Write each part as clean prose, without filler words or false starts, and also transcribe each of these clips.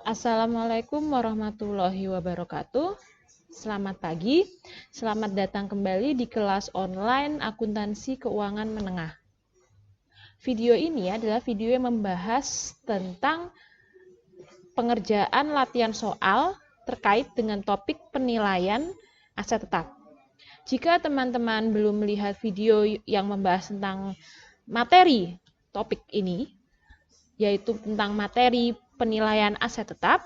Assalamualaikum warahmatullahi wabarakatuh. Selamat pagi, selamat datang kembali di kelas online akuntansi keuangan menengah. Video ini adalah video yang membahas tentang pengerjaan latihan soal terkait dengan topik penilaian aset tetap. Jika teman-teman belum melihat video yang membahas tentang materi topik ini, yaitu tentang materi penilaian aset tetap,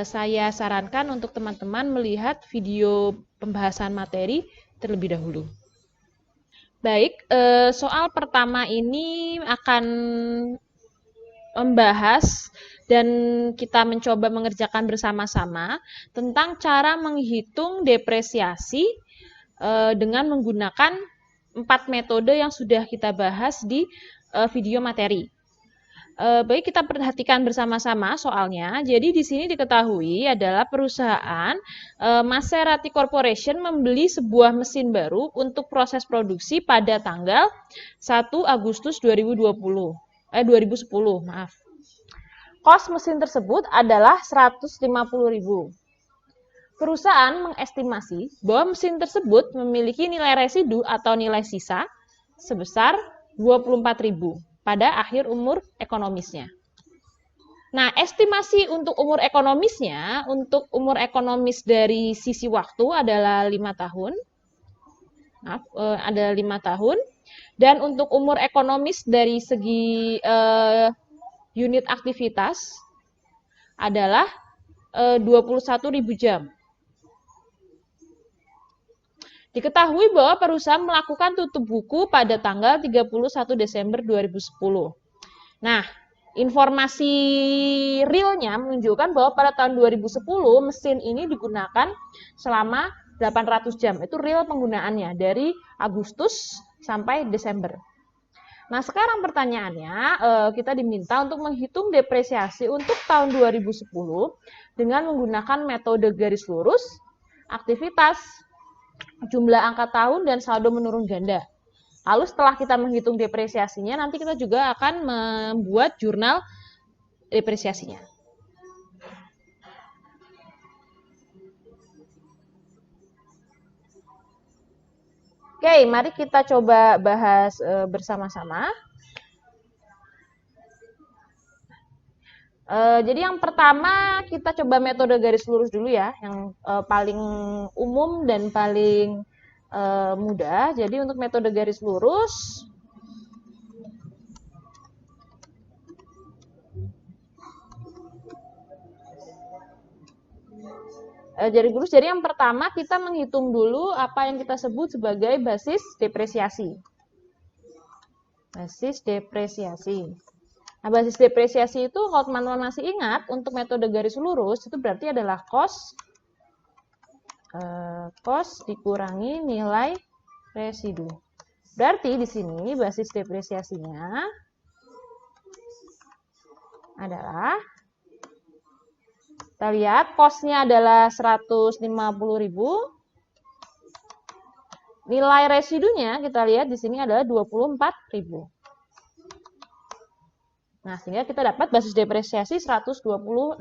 saya sarankan untuk teman-teman melihat video pembahasan materi terlebih dahulu. Baik, soal pertama ini akan membahas dan kita mencoba mengerjakan bersama-sama tentang cara menghitung depresiasi dengan menggunakan 4 metode yang sudah kita bahas di video materi. Baik, kita perhatikan bersama-sama soalnya. Jadi di sini diketahui adalah perusahaan Maserati Corporation membeli sebuah mesin baru untuk proses produksi pada tanggal 1 Agustus 2010. Maaf. Kos mesin tersebut adalah 150.000. Perusahaan mengestimasi bahwa mesin tersebut memiliki nilai residu atau nilai sisa sebesar 24.000 pada akhir umur ekonomisnya. Nah, estimasi untuk umur ekonomisnya, untuk umur ekonomis dari sisi waktu adalah 5 tahun. Maaf, ada 5 tahun. Dan untuk umur ekonomis dari segi unit aktivitas adalah 21.000 jam. Diketahui bahwa perusahaan melakukan tutup buku pada tanggal 31 Desember 2010. Nah, informasi realnya menunjukkan bahwa pada tahun 2010 mesin ini digunakan selama 800 jam. Itu real penggunaannya dari Agustus sampai Desember. Nah, sekarang pertanyaannya, kita diminta untuk menghitung depresiasi untuk tahun 2010 dengan menggunakan metode garis lurus, aktivitas, jumlah angka tahun, dan saldo menurun ganda. Lalu setelah kita menghitung depresiasinya, nanti kita juga akan membuat jurnal depresiasinya. Oke, mari kita coba bahas bersama-sama. Jadi yang pertama kita coba metode garis lurus dulu ya, yang paling umum dan paling mudah. Jadi untuk metode garis lurus, jadi yang pertama kita menghitung dulu apa yang kita sebut sebagai basis depresiasi. Basis depresiasi. Nah, basis depresiasi itu kalau teman-teman masih ingat, untuk metode garis lurus itu berarti adalah kos dikurangi nilai residu. Berarti di sini basis depresiasinya adalah, kita lihat kosnya adalah 150.000. Nilai residunya kita lihat di sini adalah 24.000. Nah, sehingga kita dapat basis depresiasi 126.000.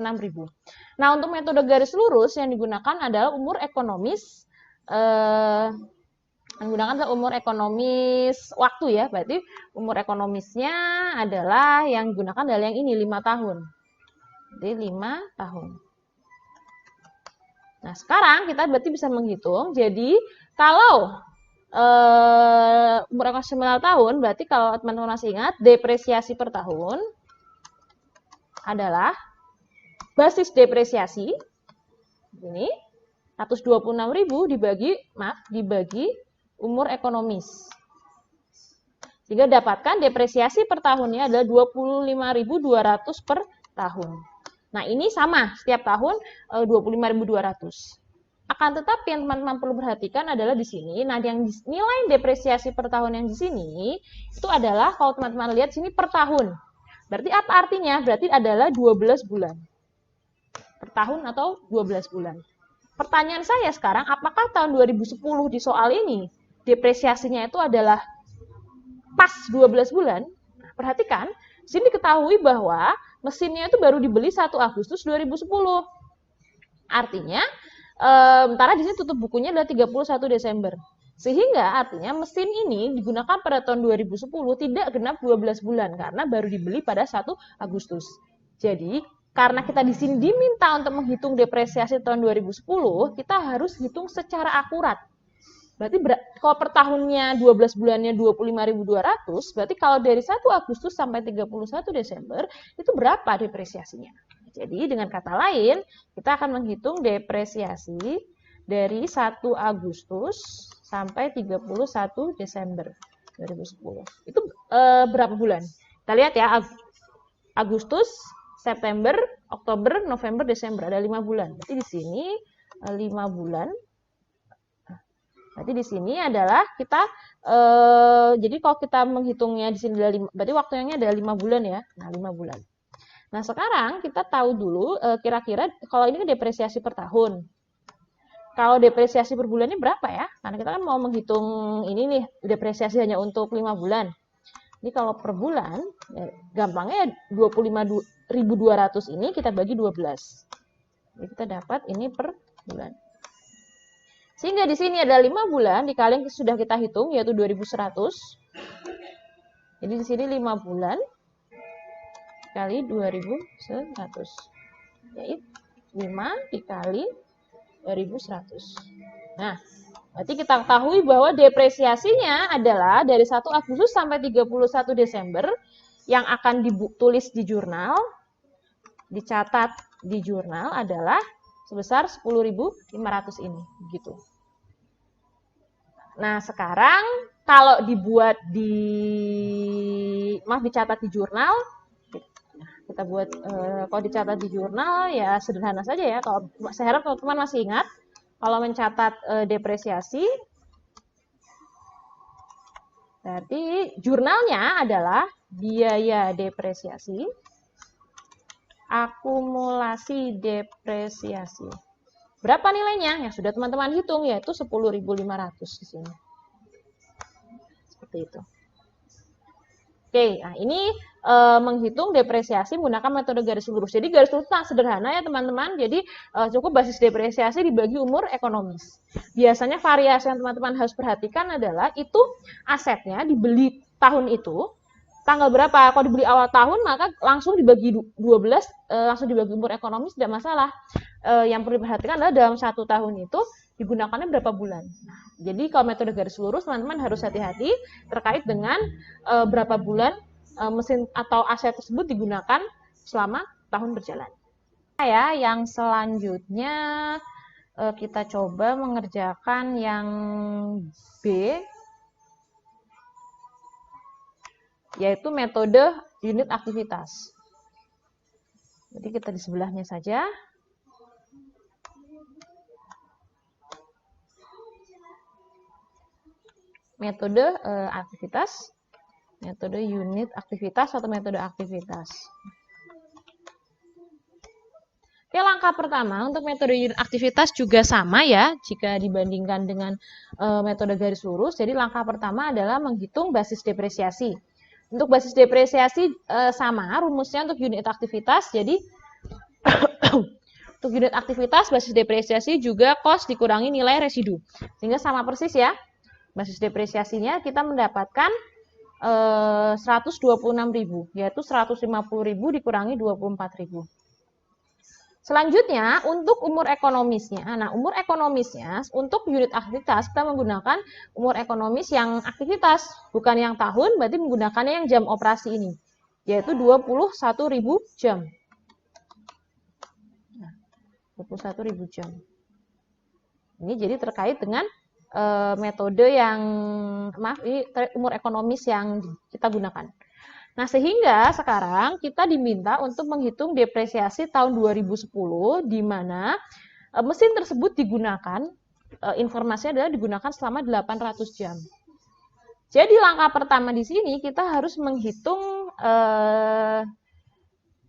Nah, untuk metode garis lurus yang digunakan adalah umur ekonomis, waktu ya. Berarti umur ekonomisnya adalah yang digunakan adalah yang ini, 5 tahun. Jadi 5 tahun. Nah, sekarang kita berarti bisa menghitung. Jadi, kalau umur ekonomis 9 tahun, berarti kalau teman-teman masih ingat, depresiasi per tahun adalah basis depresiasi ini 126.000 dibagi umur ekonomis. Sehingga dapatkan depresiasi per tahunnya adalah 25.200 per tahun. Nah, ini sama setiap tahun 25.200. Akan tetapi yang teman-teman perlu perhatikan adalah di sini, nah yang nilai depresiasi per tahun yang di sini itu adalah kalau teman-teman lihat sini per tahun. Berarti apa artinya? Berarti adalah 12 bulan. Per tahun atau 12 bulan. Pertanyaan saya sekarang, apakah tahun 2010 di soal ini depresiasinya itu adalah pas 12 bulan? Nah, perhatikan, di sini diketahui bahwa mesinnya itu baru dibeli 1 Agustus 2010. Artinya, sementara di sini tutup bukunya adalah 31 Desember. Sehingga artinya mesin ini digunakan pada tahun 2010 tidak genap 12 bulan karena baru dibeli pada 1 Agustus. Jadi, karena kita di sini diminta untuk menghitung depresiasi tahun 2010, kita harus hitung secara akurat. Berarti kalau per tahunnya 12 bulannya 25.200, berarti kalau dari 1 Agustus sampai 31 Desember, itu berapa depresiasinya? Jadi dengan kata lain, kita akan menghitung depresiasi dari 1 Agustus sampai 31 Desember 2010. Itu berapa bulan? Kita lihat ya, Agustus, September, Oktober, November, Desember. Ada 5 bulan. Berarti di sini 5 bulan. Berarti di sini adalah kita, jadi kalau kita menghitungnya di sini berarti waktunya ada 5 bulan ya. Nah, 5 bulan. Nah, sekarang kita tahu dulu kira-kira kalau ini kan depresiasi per tahun. Kalau depresiasi per bulannya berapa ya? Karena kita kan mau menghitung ini nih, depresiasi hanya untuk 5 bulan. Jadi kalau per bulan, ya, gampangnya 25.200 ini kita bagi 12. Jadi kita dapat ini per bulan. Sehingga di sini ada 5 bulan dikali yang sudah kita hitung, yaitu 2.100. Jadi di sini 5 bulan kali 2.100. Yaitu 5 dikali 2.100. Nah, berarti kita ketahui bahwa depresiasinya adalah dari 1 Agustus sampai 31 Desember yang akan ditulis di jurnal, dicatat di jurnal adalah sebesar 10.500 ini, begitu. Nah, sekarang kalau dibuat dicatat di jurnal, kita buat kalau dicatat di jurnal ya sederhana saja ya. Kalau saya harap teman-teman masih ingat kalau mencatat depresiasi, berarti jurnalnya adalah biaya depresiasi, akumulasi depresiasi. Berapa nilainya? Yang sudah teman-teman hitung yaitu 10.500 di sini. Seperti itu. Oke, nah ini menghitung depresiasi menggunakan metode garis lurus. Jadi garis lurus sangat sederhana ya teman-teman. Jadi cukup basis depresiasi dibagi umur ekonomis. Biasanya variasi yang teman-teman harus perhatikan adalah itu asetnya dibeli tahun itu, tanggal berapa? Kalau dibeli awal tahun maka langsung dibagi 12, langsung dibagi umur ekonomis tidak masalah. Yang perlu diperhatikan adalah dalam 1 tahun itu digunakannya berapa bulan. Nah, jadi kalau metode garis lurus teman-teman harus hati-hati terkait dengan berapa bulan mesin atau aset tersebut digunakan selama tahun berjalan. Ya, yang selanjutnya kita coba mengerjakan yang B, yaitu metode unit aktivitas. Jadi kita di sebelahnya saja. Metode aktivitas, metode unit aktivitas atau metode aktivitas. Oke, langkah pertama untuk metode unit aktivitas juga sama ya jika dibandingkan dengan metode garis lurus. Jadi langkah pertama adalah menghitung basis depresiasi. Untuk basis depresiasi sama rumusnya untuk unit aktivitas. Jadi untuk unit aktivitas basis depresiasi juga cost dikurangi nilai residu. Sehingga sama persis ya. Basis depresiasinya kita mendapatkan 126.000, yaitu 150.000 dikurangi 24.000. Selanjutnya, untuk umur ekonomisnya. Nah, umur ekonomisnya untuk unit aktivitas kita menggunakan umur ekonomis yang aktivitas, bukan yang tahun, berarti menggunakannya yang jam operasi ini, yaitu 21.000 jam. Nah, 21.000 jam. Ini jadi terkait dengan metode yang umur ekonomis yang kita gunakan. Nah, sehingga sekarang kita diminta untuk menghitung depresiasi tahun 2010 di mana mesin tersebut digunakan, informasinya adalah digunakan selama 800 jam. Jadi langkah pertama di sini kita harus menghitung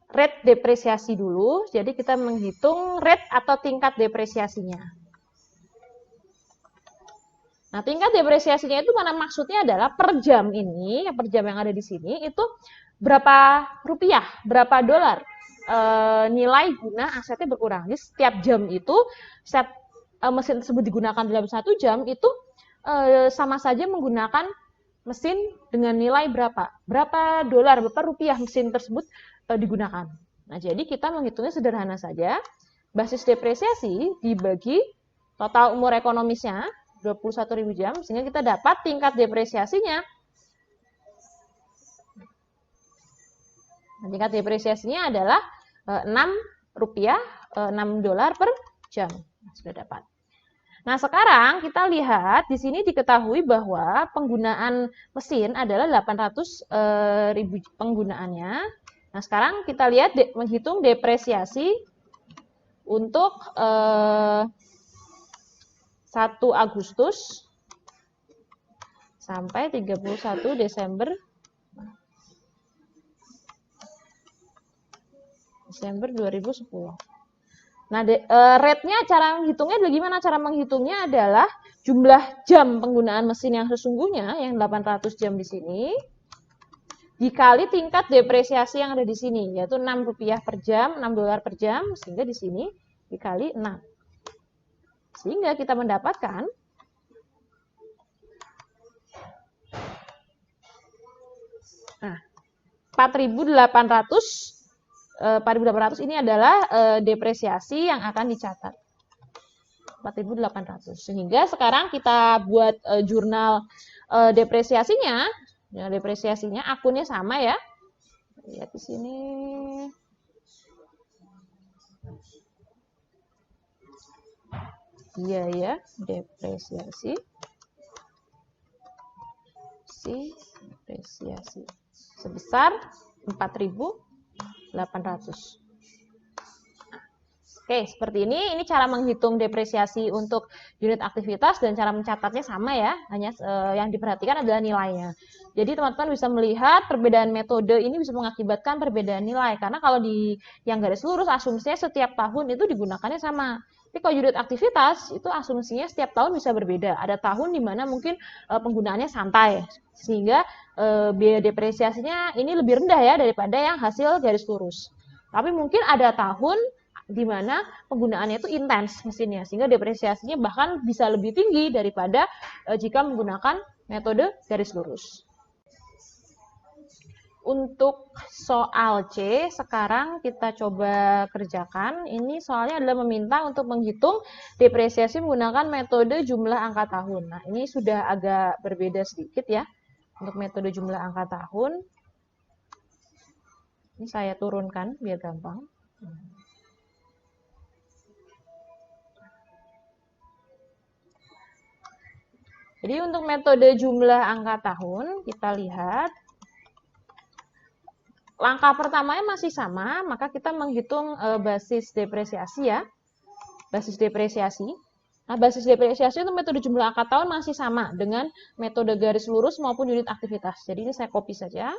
rate depresiasi dulu. Jadi kita menghitung rate atau tingkat depresiasinya. Nah, tingkat depresiasinya itu mana maksudnya adalah per jam ini, per jam yang ada di sini itu berapa rupiah, berapa dolar nilai guna asetnya berkurang. Jadi setiap jam itu, setiap mesin tersebut digunakan dalam 1 jam itu sama saja menggunakan mesin dengan nilai berapa dolar, berapa rupiah mesin tersebut digunakan. Nah, jadi kita menghitungnya sederhana saja. Basis depresiasi dibagi total umur ekonomisnya 21.000 jam, sehingga kita dapat tingkat depresiasinya. Nah, tingkat depresiasinya adalah 6 rupiah, 6 dolar per jam. Sudah dapat. Nah, sekarang kita lihat di sini diketahui bahwa penggunaan mesin adalah 800.000 penggunaannya. Nah, sekarang kita lihat menghitung depresiasi untuk 1 Agustus sampai 31 Desember 2010. Nah, rate-nya, cara menghitungnya adalah gimana? Cara menghitungnya adalah jumlah jam penggunaan mesin yang sesungguhnya, yang 800 jam di sini, dikali tingkat depresiasi yang ada di sini, yaitu 6 rupiah per jam, 6 dolar per jam, sehingga di sini dikali 6. Sehingga kita mendapatkan nah, 4.800 ini adalah depresiasi yang akan dicatat. 4.800. Sehingga sekarang kita buat jurnal depresiasinya. Ya, depresiasinya akunnya sama ya. Lihat di sini. Iya ya, depresiasi. Depresiasi sebesar 4.800. Oke, seperti ini. Ini cara menghitung depresiasi untuk unit aktivitas dan cara mencatatnya sama ya. Hanya yang diperhatikan adalah nilainya. Jadi teman-teman bisa melihat perbedaan metode ini bisa mengakibatkan perbedaan nilai. Karena kalau di yang garis lurus asumsinya setiap tahun itu digunakannya sama. Tapi kalau unit aktivitas itu asumsinya setiap tahun bisa berbeda. Ada tahun di mana mungkin penggunaannya santai. Sehingga biaya depresiasinya ini lebih rendah ya daripada yang hasil garis lurus. Tapi mungkin ada tahun di mana penggunaannya itu intens mesinnya, sehingga depresiasinya bahkan bisa lebih tinggi daripada jika menggunakan metode garis lurus. Untuk soal C, sekarang kita coba kerjakan. Ini soalnya adalah meminta untuk menghitung depresiasi menggunakan metode jumlah angka tahun. Nah, ini sudah agak berbeda sedikit ya, untuk metode jumlah angka tahun. Ini saya turunkan biar gampang. Jadi untuk metode jumlah angka tahun, kita lihat langkah pertamanya masih sama, maka kita menghitung basis depresiasi ya. Basis depresiasi. Nah, basis depresiasi itu metode jumlah angka tahun masih sama dengan metode garis lurus maupun unit aktivitas. Jadi ini saya copy saja.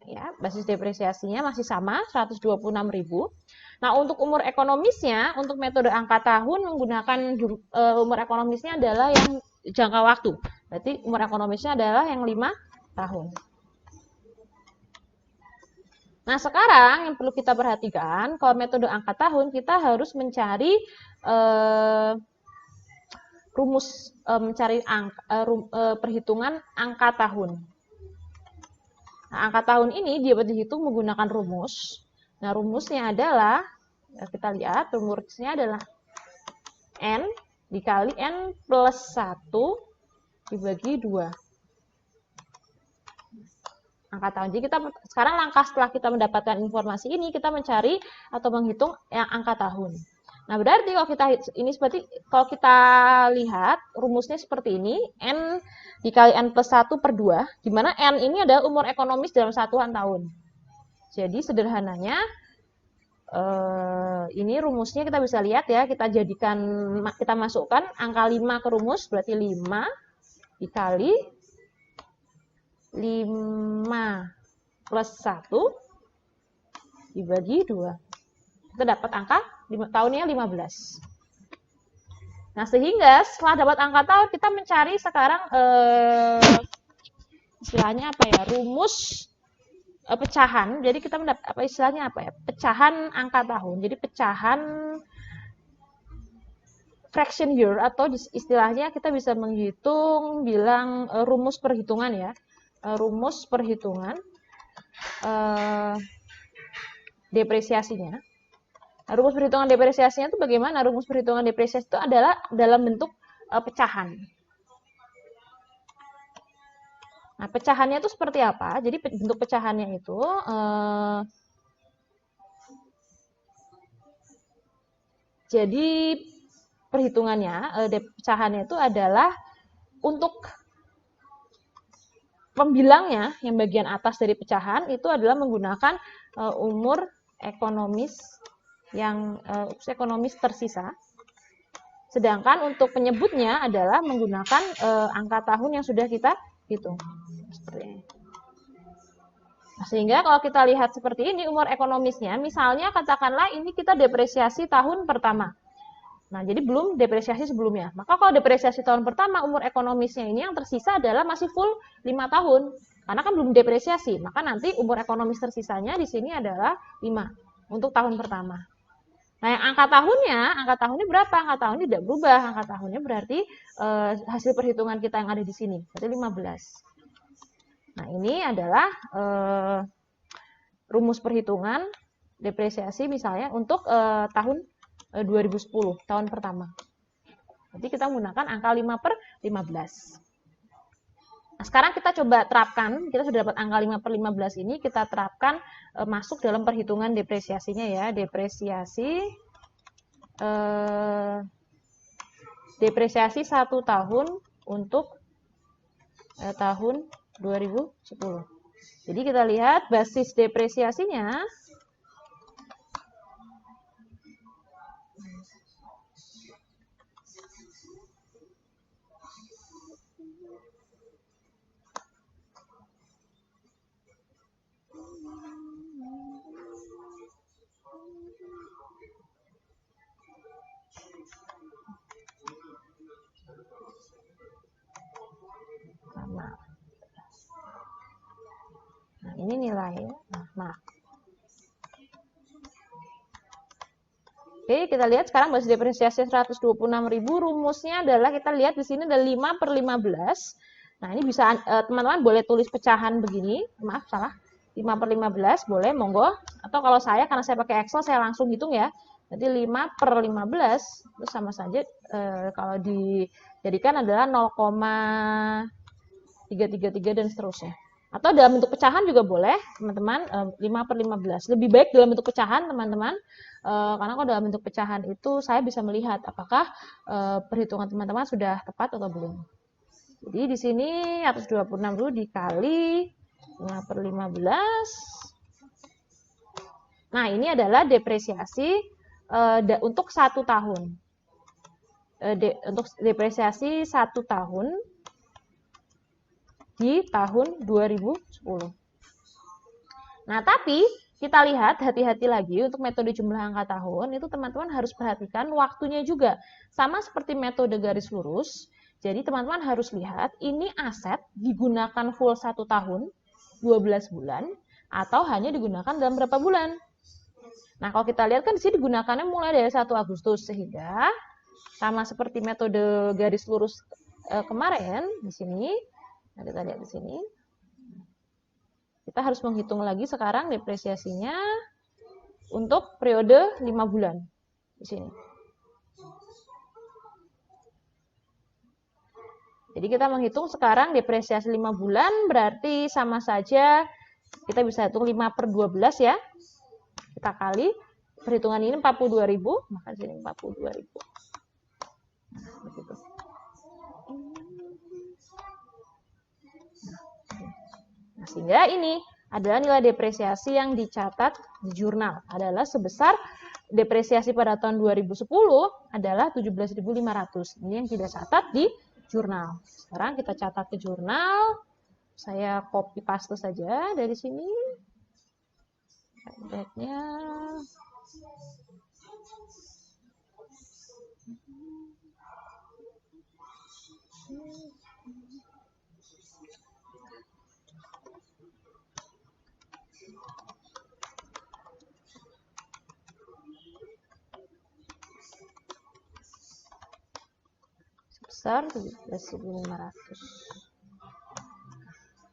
Ya, basis depresiasinya masih sama, 126.000. Nah, untuk umur ekonomisnya, untuk metode angka tahun menggunakan umur ekonomisnya adalah yang jangka waktu. Berarti umur ekonomisnya adalah yang 5 tahun. Nah, sekarang yang perlu kita perhatikan, kalau metode angka tahun, kita harus mencari rumus, mencari perhitungan angka tahun. Nah, angka tahun ini dapat dihitung menggunakan rumus. Nah, rumusnya adalah, kita lihat, rumusnya adalah N dikali N plus 1 dibagi 2. Angka tahun. Jadi kita sekarang langkah setelah kita mendapatkan informasi ini, kita mencari atau menghitung yang angka tahun. Nah, berarti kalau kita lihat rumusnya seperti ini, N dikali N plus 1 per 2, di mana N ini adalah umur ekonomis dalam satuan tahun. Jadi sederhananya, ini rumusnya kita bisa lihat ya, kita masukkan angka 5 ke rumus, berarti 5 dikali 5 plus 1 dibagi 2. Kita dapat angka tahunnya 15. Nah, sehingga setelah dapat angka tahun, kita mencari sekarang istilahnya apa ya? Rumus pecahan. Jadi kita mendapat apa istilahnya apa ya? Pecahan angka tahun. Jadi pecahan fraction year atau istilahnya kita bisa menghitung bilang rumus perhitungan ya. Rumus perhitungan depresiasinya. Nah, rumus perhitungan depresiasinya itu bagaimana? Rumus perhitungan depresiasi itu adalah dalam bentuk pecahan. Nah, pecahannya itu seperti apa? Jadi bentuk pecahannya itu jadi perhitungannya pecahannya itu adalah untuk pembilangnya yang bagian atas dari pecahan itu adalah menggunakan umur ekonomis yang ekonomis tersisa. Sedangkan untuk penyebutnya adalah menggunakan angka tahun yang sudah kita hitung. Seperti ini. Nah, sehingga kalau kita lihat seperti ini umur ekonomisnya, misalnya katakanlah ini kita depresiasi tahun pertama. Nah, jadi belum depresiasi sebelumnya. Maka kalau depresiasi tahun pertama, umur ekonomisnya ini yang tersisa adalah masih full 5 tahun. Karena kan belum depresiasi. Maka nanti umur ekonomis tersisanya di sini adalah 5 untuk tahun pertama. Nah, yang angka tahunnya berapa? Angka tahunnya tidak berubah. Angka tahunnya berarti hasil perhitungan kita yang ada di sini. Berarti 15. Nah, ini adalah rumus perhitungan depresiasi misalnya untuk tahun 2010, tahun pertama. Jadi kita menggunakan angka 5 per 15. Nah, sekarang kita coba terapkan, kita sudah dapat angka 5 per 15 ini, kita terapkan masuk dalam perhitungan depresiasinya ya. Depresiasi 1 tahun untuk tahun 2010. Jadi kita lihat basis depresiasinya sama. Nah, ini nilainya. Nah. Oke, kita lihat sekarang basis depresiasi 126.000, rumusnya adalah kita lihat di sini ada 5 per 15. Nah, ini bisa teman-teman boleh tulis pecahan begini. Maaf, salah. 5 per 15 boleh, monggo. Atau kalau saya, karena saya pakai Excel, saya langsung hitung ya. Jadi 5 per 15 itu sama saja kalau dijadikan adalah 0,333 dan seterusnya. Atau dalam bentuk pecahan juga boleh, teman-teman, 5 per 15. Lebih baik dalam bentuk pecahan, teman-teman, karena kalau dalam bentuk pecahan itu saya bisa melihat apakah perhitungan teman-teman sudah tepat atau belum. Jadi di sini 126 dulu dikali 5 per 15. Nah, ini adalah depresiasi untuk 1 tahun. Untuk depresiasi 1 tahun di tahun 2010. Nah, tapi kita lihat hati-hati lagi untuk metode jumlah angka tahun, itu teman-teman harus perhatikan waktunya juga. Sama seperti metode garis lurus, jadi teman-teman harus lihat ini aset digunakan full 1 tahun, 12 bulan, atau hanya digunakan dalam berapa bulan. Nah, kalau kita lihat kan di sini digunakannya mulai dari 1 Agustus, sehingga sama seperti metode garis lurus kemarin, di sini, nah, kita lihat di sini. Kita harus menghitung lagi sekarang depresiasinya untuk periode 5 bulan di sini. Jadi kita menghitung sekarang depresiasi 5 bulan berarti sama saja kita bisa hitung 5 per 12 ya. Kita kali perhitungan ini 42.000, maka di sini 42.000. Nah, begitu. Nah, sehingga ini adalah nilai depresiasi yang dicatat di jurnal adalah sebesar depresiasi pada tahun 2010 adalah 17.500. Ini yang tidak catat di jurnal. Sekarang kita catat ke jurnal. Saya copy paste saja dari sini. Backnya. Sebesar 17.500.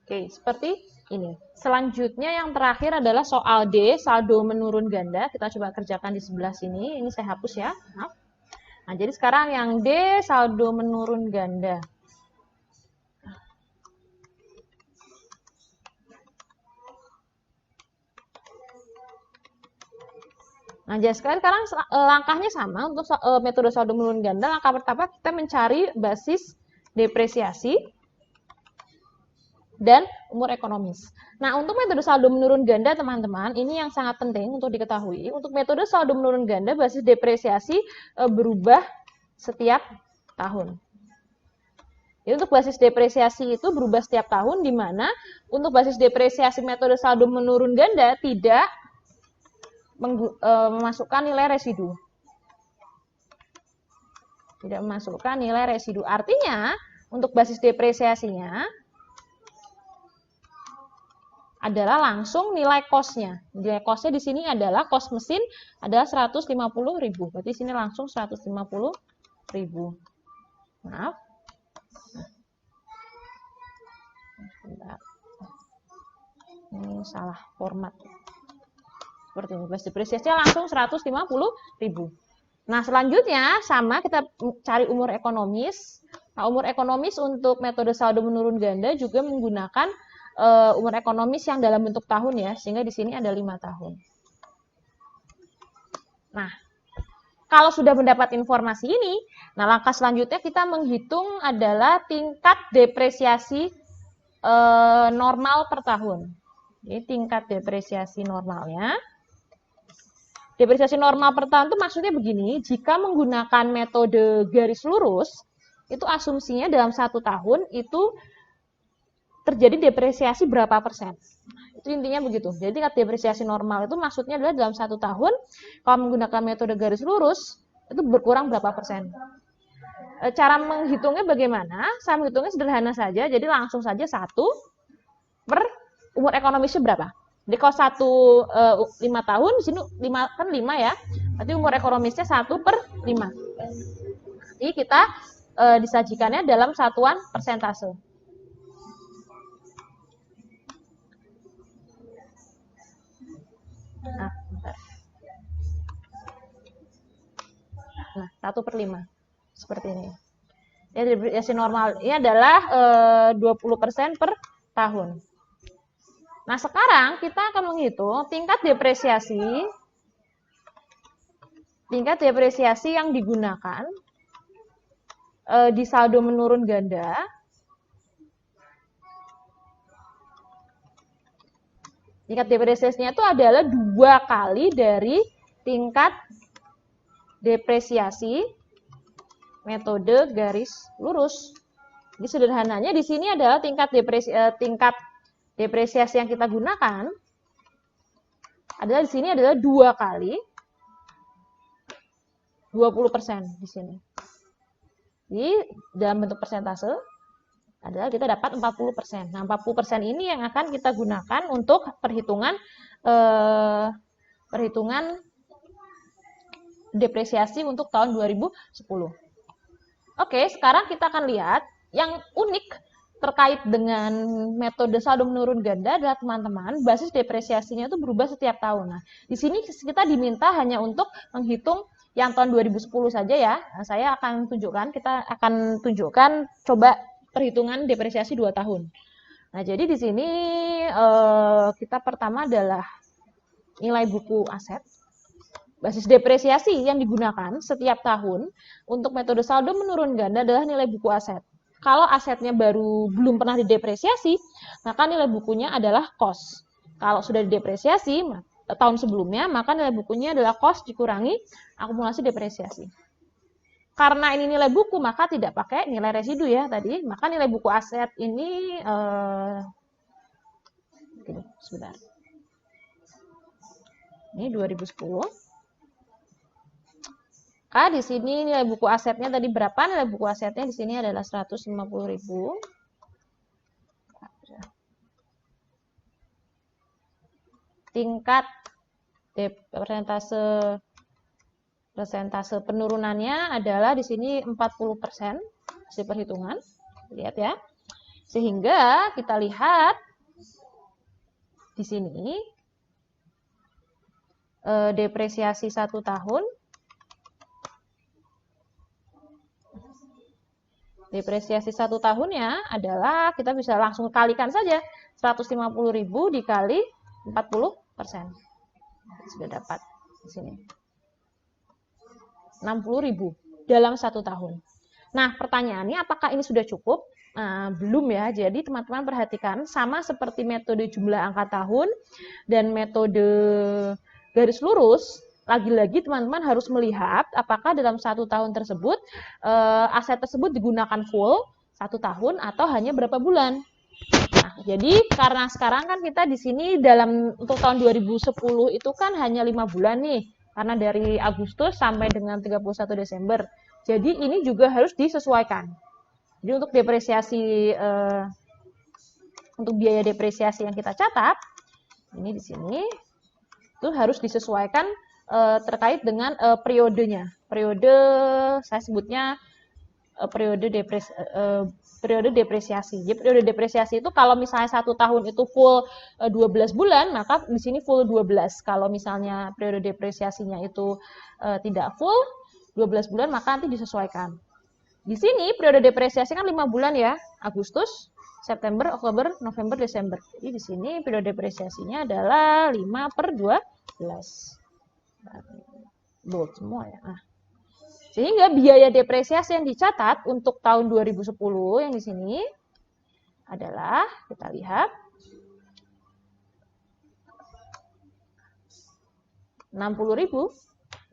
Oke, seperti ini. Selanjutnya yang terakhir adalah soal D, saldo menurun ganda. Kita coba kerjakan di sebelah sini. Ini saya hapus ya. Maaf. Nah, jadi sekarang yang D, saldo menurun ganda. Nah, jadi sekarang langkahnya sama untuk metode saldo menurun ganda. Langkah pertama kita mencari basis depresiasi dan umur ekonomis. Nah, untuk metode saldo menurun ganda, teman-teman, ini yang sangat penting untuk diketahui. Untuk metode saldo menurun ganda, basis depresiasi berubah setiap tahun. Jadi untuk basis depresiasi itu berubah setiap tahun, di mana untuk basis depresiasi metode saldo menurun ganda tidak memasukkan nilai residu. Tidak memasukkan nilai residu. Artinya, untuk basis depresiasinya adalah langsung nilai cost-nya. Nilai cost-nya di sini adalah cost mesin adalah 150.000. Berarti sini langsung 150.000. Maaf. Bentar. Ini salah format. Seperti ini. Basis depresiasinya langsung 150.000. Nah, selanjutnya sama kita cari umur ekonomis. Nah, umur ekonomis untuk metode saldo menurun ganda juga menggunakan umur ekonomis yang dalam bentuk tahun ya, sehingga di sini ada 5 tahun. Nah, kalau sudah mendapat informasi ini, nah langkah selanjutnya kita menghitung adalah tingkat depresiasi normal per tahun. Jadi tingkat depresiasi normalnya. Depresiasi normal per tahun itu maksudnya begini, jika menggunakan metode garis lurus, itu asumsinya dalam 1 tahun itu terjadi depresiasi berapa persen. Itu intinya begitu. Jadi tingkat depresiasi normal itu maksudnya adalah dalam 1 tahun, kalau menggunakan metode garis lurus, itu berkurang berapa persen. Cara menghitungnya bagaimana? Saya menghitungnya sederhana saja, jadi langsung saja 1 per umur ekonomisnya berapa. Jadi kalau 5 tahun, di sini 5 kan 5 ya. Berarti umur ekonomisnya 1 per 5. Jadi kita disajikannya dalam satuan persentase. Nah, bentar. Nah, 1 per 5. Seperti ini. Ya, depresiasi normal ini adalah 20% per tahun. Nah, sekarang kita akan menghitung tingkat depresiasi yang digunakan di saldo menurun ganda. Tingkat depresiasinya itu adalah 2 kali dari tingkat depresiasi metode garis lurus. Jadi sederhananya di sini adalah tingkat depresiasi yang kita gunakan adalah di sini adalah 2 kali 20% di sini. Jadi dalam bentuk persentase adalah kita dapat 40%. Nah, 40% ini yang akan kita gunakan untuk perhitungan depresiasi untuk tahun 2010. Oke, sekarang kita akan lihat yang unik terkait dengan metode saldo menurun ganda adalah teman-teman, basis depresiasinya itu berubah setiap tahun. Nah, di sini kita diminta hanya untuk menghitung yang tahun 2010 saja ya. Nah, kita akan tunjukkan coba perhitungan depresiasi 2 tahun. Nah, jadi di sini kita pertama adalah nilai buku aset. Basis depresiasi yang digunakan setiap tahun untuk metode saldo menurun ganda adalah nilai buku aset. Kalau asetnya belum pernah didepresiasi, maka nilai bukunya adalah cost. Kalau sudah didepresiasi tahun sebelumnya, maka nilai bukunya adalah cost dikurangi akumulasi depresiasi. Karena ini nilai buku, maka tidak pakai nilai residu ya tadi. Maka nilai buku aset ini sebentar. Ini 2010. Maka di sini nilai buku asetnya tadi berapa? Nilai buku asetnya di sini adalah 150.000. Tingkat persentase penurunannya adalah di sini 40% hasil perhitungan. Lihat ya. Sehingga kita lihat di sini depresiasi 1 tahun. Depresiasi 1 tahunnya adalah kita bisa langsung kalikan saja 150.000 dikali 40%. Sudah dapat di sini. 60.000 dalam 1 tahun. Nah, pertanyaannya apakah ini sudah cukup? Nah, belum ya. Jadi teman-teman perhatikan sama seperti metode jumlah angka tahun dan metode garis lurus. Lagi-lagi teman-teman harus melihat apakah dalam 1 tahun tersebut aset tersebut digunakan full 1 tahun atau hanya berapa bulan. Nah, jadi karena sekarang kan kita di sini untuk tahun 2010 itu kan hanya 5 bulan nih. Karena dari Agustus sampai dengan 31 Desember. Jadi ini juga harus disesuaikan. Jadi untuk depresiasi untuk biaya depresiasi yang kita catat ini di sini itu harus disesuaikan terkait dengan periodenya. Periode saya sebutnya periode depresiasi. Jadi periode depresiasi itu kalau misalnya 1 tahun itu full 12 bulan, maka di sini full 12. Kalau misalnya periode depresiasinya itu tidak full 12 bulan, maka nanti disesuaikan. Di sini periode depresiasi kan 5 bulan ya, Agustus, September, Oktober, November, Desember. Jadi di sini periode depresiasinya adalah 5/12. Bold semua ya. Nah, sehingga biaya depresiasi yang dicatat untuk tahun 2010 yang di sini adalah, kita lihat, 60.000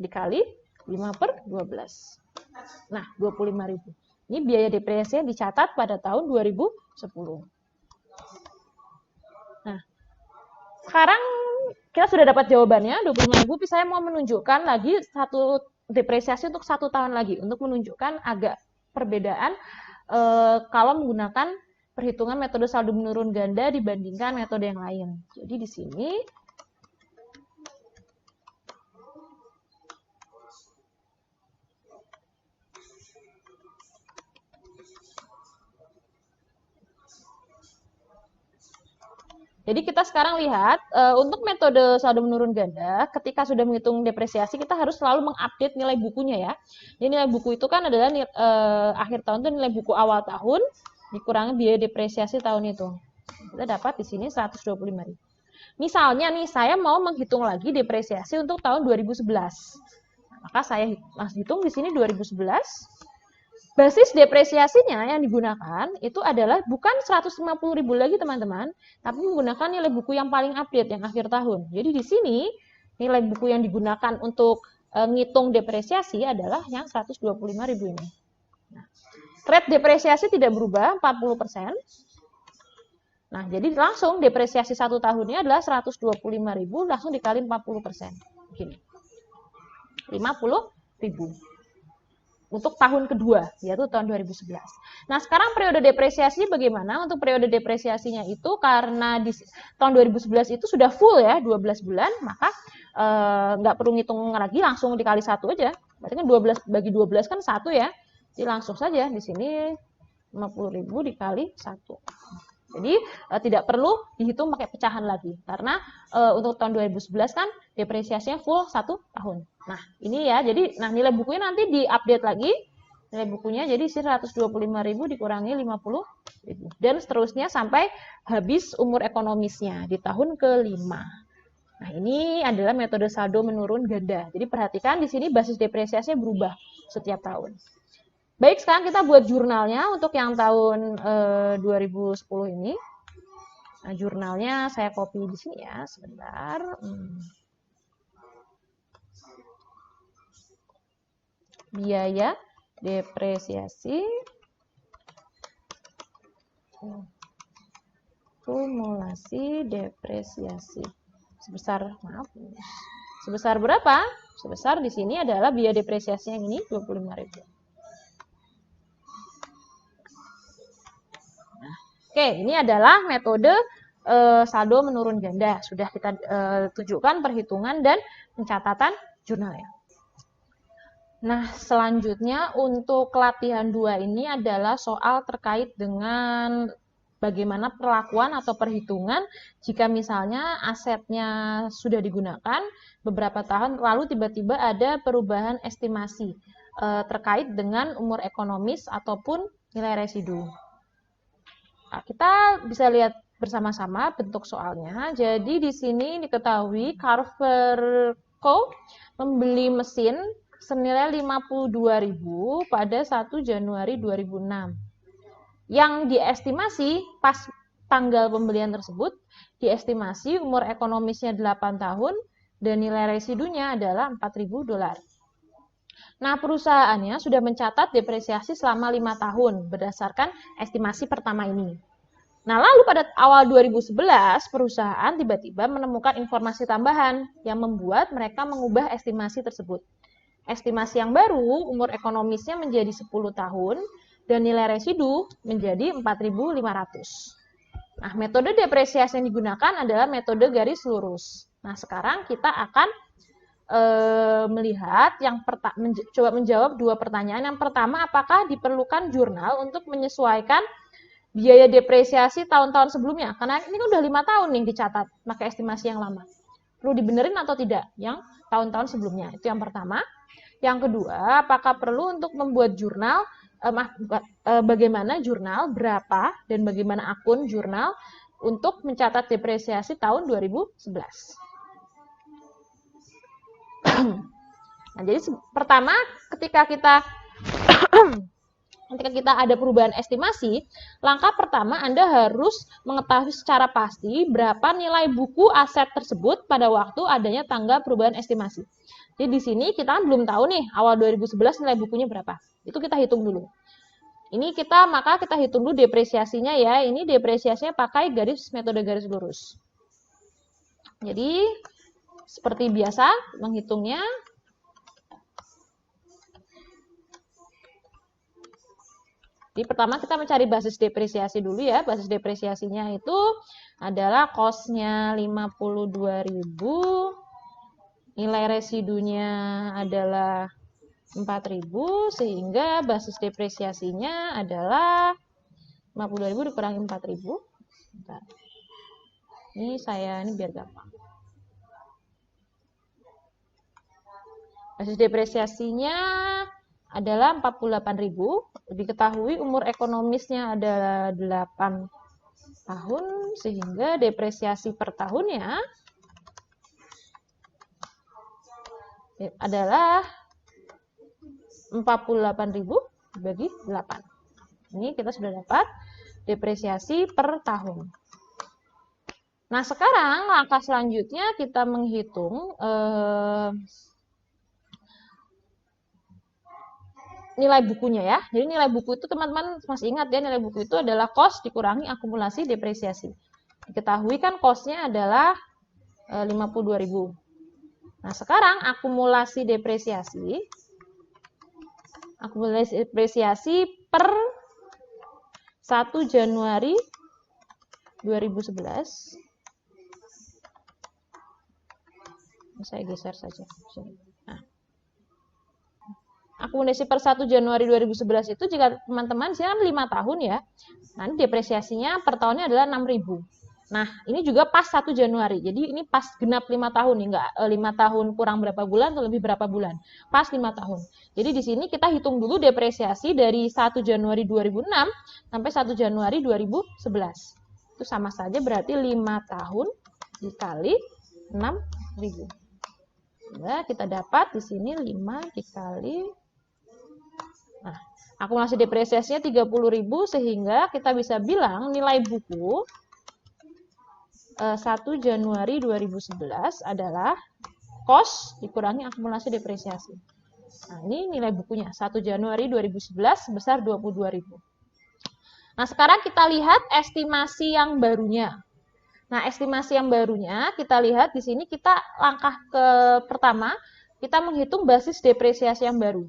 dikali 5/12. Nah, 25.000. Ini biaya depresiasi yang dicatat pada tahun 2010. Nah, sekarang kita sudah dapat jawabannya, 25.000, tapi saya mau menunjukkan lagi satu depresiasi untuk 1 tahun lagi, untuk menunjukkan agak perbedaan kalau menggunakan perhitungan metode saldo menurun ganda dibandingkan metode yang lain. Jadi di sini jadi kita sekarang lihat untuk metode saldo menurun ganda, ketika sudah menghitung depresiasi kita harus selalu mengupdate nilai bukunya ya. Jadi nilai buku itu kan adalah akhir tahun itu nilai buku awal tahun dikurangi biaya depresiasi tahun itu. Kita dapat di sini 125.000. Misalnya nih saya mau menghitung lagi depresiasi untuk tahun 2011. Maka saya hitung di sini 2011. Basis depresiasinya yang digunakan itu adalah bukan 150.000 lagi teman-teman, tapi menggunakan nilai buku yang paling update yang akhir tahun. Jadi di sini nilai buku yang digunakan untuk ngitung depresiasi adalah yang 125.000 ini. Nah, rate depresiasi tidak berubah 40%. Nah, jadi langsung depresiasi 1 tahunnya adalah 125.000 langsung dikali 40%. Begini. 50.000. Untuk tahun kedua, yaitu tahun 2011. Nah, sekarang periode depresiasi bagaimana? Untuk periode depresiasinya itu karena di tahun 2011 itu sudah full ya, 12 bulan, maka nggak perlu ngitung lagi, langsung dikali 1 aja. Berarti kan 12 bagi 12 kan 1 ya. Jadi langsung saja di sini 50.000 dikali 1. Jadi tidak perlu dihitung pakai pecahan lagi. Karena untuk tahun 2011 kan depresiasinya full 1 tahun. Nah, ini ya. Jadi nilai bukunya nanti diupdate lagi. Nilai bukunya jadi 125.000 dikurangi 50.000. Dan seterusnya sampai habis umur ekonomisnya di tahun ke-5. Nah, ini adalah metode saldo menurun ganda. Jadi perhatikan di sini basis depresiasinya berubah setiap tahun. Baik, sekarang kita buat jurnalnya untuk yang tahun 2010 ini. Nah, jurnalnya saya copy di sini ya, sebentar. Biaya depresiasi kumulasi depresiasi sebesar Sebesar berapa? Sebesar di sini adalah biaya depresiasi yang ini 25.000. Nah, oke, ini adalah metode saldo menurun ganda. Sudah kita tunjukkan perhitungan dan pencatatan jurnalnya. Nah, selanjutnya untuk latihan 2 ini adalah soal terkait dengan bagaimana perlakuan atau perhitungan jika misalnya asetnya sudah digunakan beberapa tahun lalu tiba-tiba ada perubahan estimasi terkait dengan umur ekonomis ataupun nilai residu. Nah, kita bisa lihat bersama-sama bentuk soalnya. Jadi di sini diketahui Carver Co. membeli mesin senilai 52.000 pada 1 Januari 2006. Yang diestimasi pas tanggal pembelian tersebut, diestimasi umur ekonomisnya 8 tahun dan nilai residunya adalah $4.000. Nah, perusahaannya sudah mencatat depresiasi selama 5 tahun berdasarkan estimasi pertama ini. Nah, lalu pada awal 2011, perusahaan tiba-tiba menemukan informasi tambahan yang membuat mereka mengubah estimasi tersebut. Estimasi yang baru, umur ekonomisnya menjadi 10 tahun dan nilai residu menjadi 4.500. Nah, metode depresiasi yang digunakan adalah metode garis lurus. Nah, sekarang kita akan melihat coba menjawab 2 pertanyaan. Yang pertama, apakah diperlukan jurnal untuk menyesuaikan biaya depresiasi tahun-tahun sebelumnya? Karena ini kan udah 5 tahun nih dicatat, pakai estimasi yang lama. Perlu dibenerin atau tidak yang tahun-tahun sebelumnya? Itu yang pertama. Yang kedua, apakah perlu untuk membuat jurnal, bagaimana jurnal, berapa, dan bagaimana akun jurnal untuk mencatat depresiasi tahun 2011. Nah, jadi pertama, ketika kita ada perubahan estimasi, langkah pertama Anda harus mengetahui secara pasti berapa nilai buku aset tersebut pada waktu adanya tanggal perubahan estimasi. Jadi di sini kita belum tahu nih awal 2011 nilai bukunya berapa. Itu kita hitung dulu. Maka kita hitung dulu depresiasinya ya. Ini depresiasinya pakai metode garis lurus. Jadi seperti biasa menghitungnya. Jadi pertama kita mencari basis depresiasi dulu ya. Basis depresiasinya itu adalah cost-nya 52.000. Nilai residunya adalah 4.000 sehingga basis depresiasinya adalah 52.000 dikurangi 4.000. Bentar. Ini biar gampang. Basis depresiasinya adalah 48.000. Diketahui umur ekonomisnya adalah 8 tahun sehingga depresiasi per tahunnya adalah 48.000 dibagi 8. Ini kita sudah dapat depresiasi per tahun. Nah, sekarang langkah selanjutnya kita menghitung nilai bukunya ya. Jadi nilai buku itu teman-teman masih ingat ya, nilai buku itu adalah cost dikurangi akumulasi depresiasi. Diketahui kan cost-nya adalah 52.000. Nah, sekarang akumulasi depresiasi per 1 Januari 2011. Saya geser saja. Nah, akumulasi per 1 Januari 2011 itu jika teman-teman kan 5 tahun ya. Nah, ini depresiasinya per tahunnya adalah 6.000. Nah, ini juga pas 1 Januari. Jadi ini pas genap 5 tahun nih, enggak 5 tahun kurang berapa bulan atau lebih berapa bulan. Pas 5 tahun. Jadi di sini kita hitung dulu depresiasi dari 1 Januari 2006 sampai 1 Januari 2011. Itu sama saja berarti 5 tahun dikali 6.000. Nah, kita dapat di sini 5 dikali. Nah, akumulasi depresiasinya 30.000 sehingga kita bisa bilang nilai buku 1 Januari 2011 adalah cost dikurangi akumulasi depresiasi. Nah, ini nilai bukunya 1 Januari 2011 sebesar 22.000. Nah, sekarang kita lihat estimasi yang barunya. Nah, estimasi yang barunya kita lihat di sini, kita langkah pertama, kita menghitung basis depresiasi yang baru.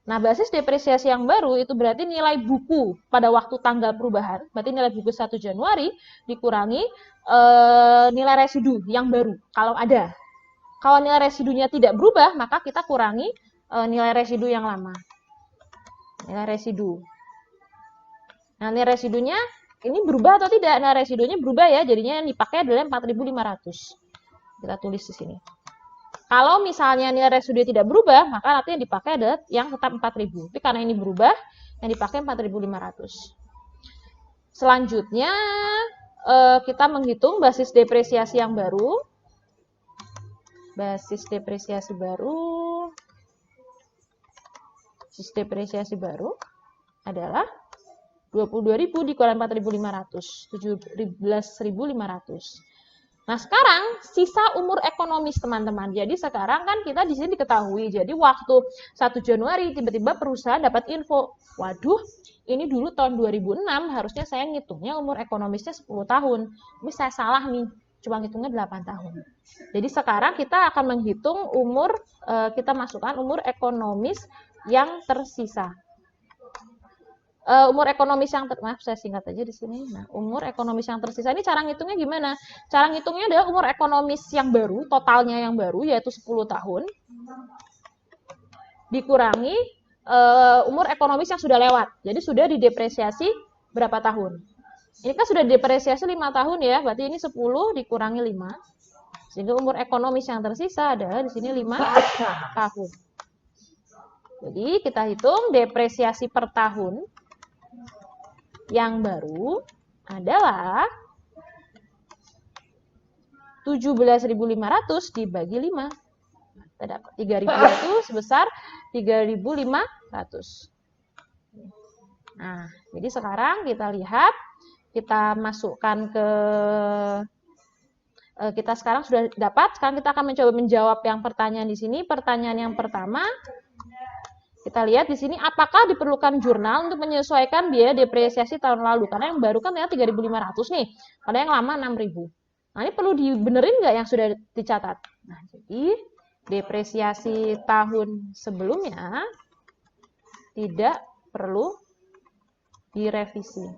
Nah, basis depresiasi yang baru itu berarti nilai buku pada waktu tanggal perubahan, berarti nilai buku 1 Januari dikurangi nilai residu yang baru, kalau ada. Kalau nilai residunya tidak berubah, maka kita kurangi nilai residu yang lama. Nilai residu. Nah, nilai residunya ini berubah atau tidak? Nah, residunya berubah ya, jadinya yang dipakai adalah 4.500. Kita tulis di sini. Kalau misalnya nilai residu tidak berubah, maka nanti yang dipakai adalah yang tetap 4.000. Tapi karena ini berubah, yang dipakai 4.500. Selanjutnya, kita menghitung basis depresiasi yang baru. Basis depresiasi baru. Basis depresiasi baru adalah 22.000 dikurangi 4.500, 17.500. Nah, sekarang sisa umur ekonomis, teman-teman. Jadi sekarang kan kita di sini diketahui. Jadi waktu 1 Januari tiba-tiba perusahaan dapat info, waduh, ini dulu tahun 2006 harusnya saya ngitungnya umur ekonomisnya 10 tahun. Ini saya salah nih, cuma ngitungnya 8 tahun. Jadi sekarang kita akan menghitung umur, kita masukkan umur ekonomis yang tersisa. Umur ekonomis yang maaf saya singkat aja di sini. Nah, umur ekonomis yang tersisa ini cara ngitungnya gimana? Cara ngitungnya adalah umur ekonomis yang baru, totalnya yang baru yaitu 10 tahun dikurangi umur ekonomis yang sudah lewat. Jadi sudah didepresiasi berapa tahun? Ini kan sudah didepresiasi 5 tahun ya, berarti ini 10 dikurangi 5. Sehingga umur ekonomis yang tersisa adalah di sini 5 tahun. Jadi kita hitung depresiasi per tahun yang baru adalah 17.500 dibagi 5. Kita dapat 3.000 itu sebesar 3.500. Nah, jadi sekarang kita lihat, kita masukkan ke, kita sekarang sudah dapat, sekarang kita akan mencoba menjawab yang pertanyaan di sini. Pertanyaan yang pertama, kita lihat di sini, apakah diperlukan jurnal untuk menyesuaikan biaya depresiasi tahun lalu? Karena yang baru kan ternyata 3.500 nih, pada yang lama 6.000. Nah, ini perlu dibenerin nggak yang sudah dicatat? Nah, jadi depresiasi tahun sebelumnya tidak perlu direvisi.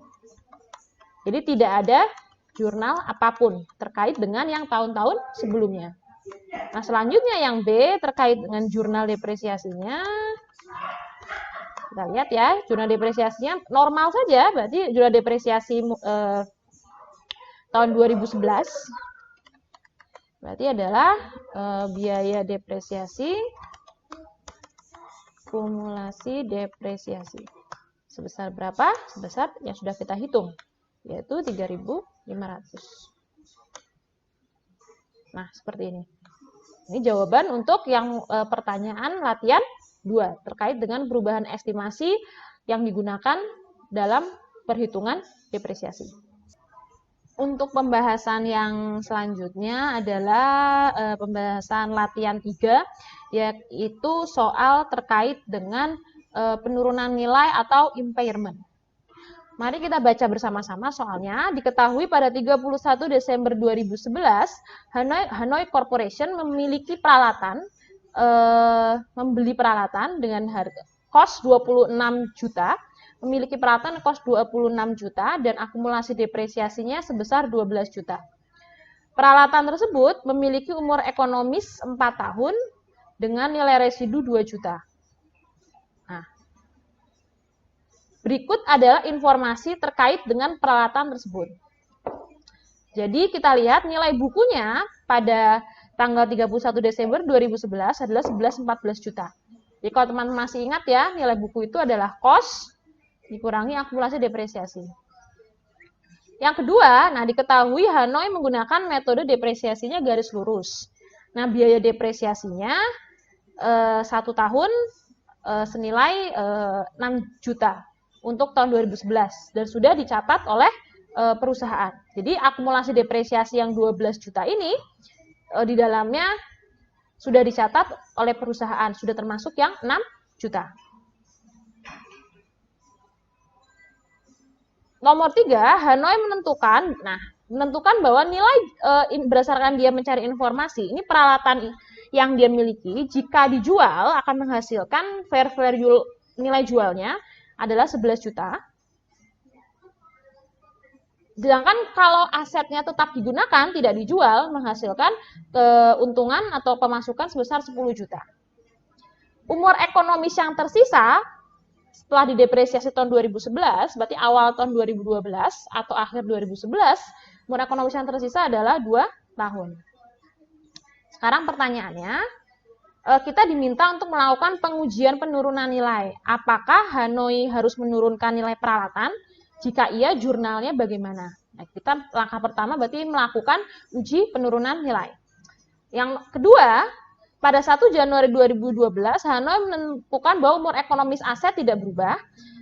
Jadi tidak ada jurnal apapun terkait dengan yang tahun-tahun sebelumnya. Nah, selanjutnya yang B terkait dengan jurnal depresiasinya. Kita lihat ya, jurnal depresiasinya normal saja, berarti jurnal depresiasi tahun 2011 berarti adalah biaya depresiasi kumulasi depresiasi. Sebesar berapa? Sebesar yang sudah kita hitung, yaitu 3.500. Nah, seperti ini. Ini jawaban untuk yang pertanyaan latihan 2 terkait dengan perubahan estimasi yang digunakan dalam perhitungan depresiasi. Untuk pembahasan yang selanjutnya adalah pembahasan latihan 3, yaitu soal terkait dengan penurunan nilai atau impairment. Mari kita baca bersama-sama soalnya. Diketahui pada 31 Desember 2011, Hanoi Corporation memiliki peralatan, membeli peralatan dengan harga kos 26 juta, memiliki peralatan kos 26 juta dan akumulasi depresiasinya sebesar 12 juta. Peralatan tersebut memiliki umur ekonomis 4 tahun dengan nilai residu 2 juta. Nah, berikut adalah informasi terkait dengan peralatan tersebut. Jadi kita lihat nilai bukunya pada tanggal 31 Desember 2011 adalah 11,14 juta. Jadi kalau teman-teman masih ingat ya, nilai buku itu adalah kos dikurangi akumulasi depresiasi. Yang kedua, nah diketahui Hanoi menggunakan metode depresiasinya garis lurus. Nah, biaya depresiasinya 1 tahun senilai 6 juta untuk tahun 2011 dan sudah dicatat oleh perusahaan. Jadi akumulasi depresiasi yang 12 juta ini di dalamnya sudah dicatat oleh perusahaan, sudah termasuk yang 6 juta. Nomor 3, Hanoi menentukan, nah menentukan bahwa nilai berdasarkan dia mencari informasi, ini peralatan yang dia miliki jika dijual akan menghasilkan fair value nilai jualnya adalah 11 juta. Sedangkan kalau asetnya tetap digunakan, tidak dijual, menghasilkan keuntungan atau pemasukan sebesar 10 juta. Umur ekonomis yang tersisa setelah didepresiasi tahun 2011, berarti awal tahun 2012 atau akhir 2011, umur ekonomis yang tersisa adalah 2 tahun. Sekarang pertanyaannya, kita diminta untuk melakukan pengujian penurunan nilai. Apakah Hanoi harus menurunkan nilai peralatan? Jika iya, jurnalnya bagaimana? Nah, kita langkah pertama berarti melakukan uji penurunan nilai. Yang kedua, pada 1 Januari 2012, Hanoi menentukan bahwa umur ekonomis aset tidak berubah,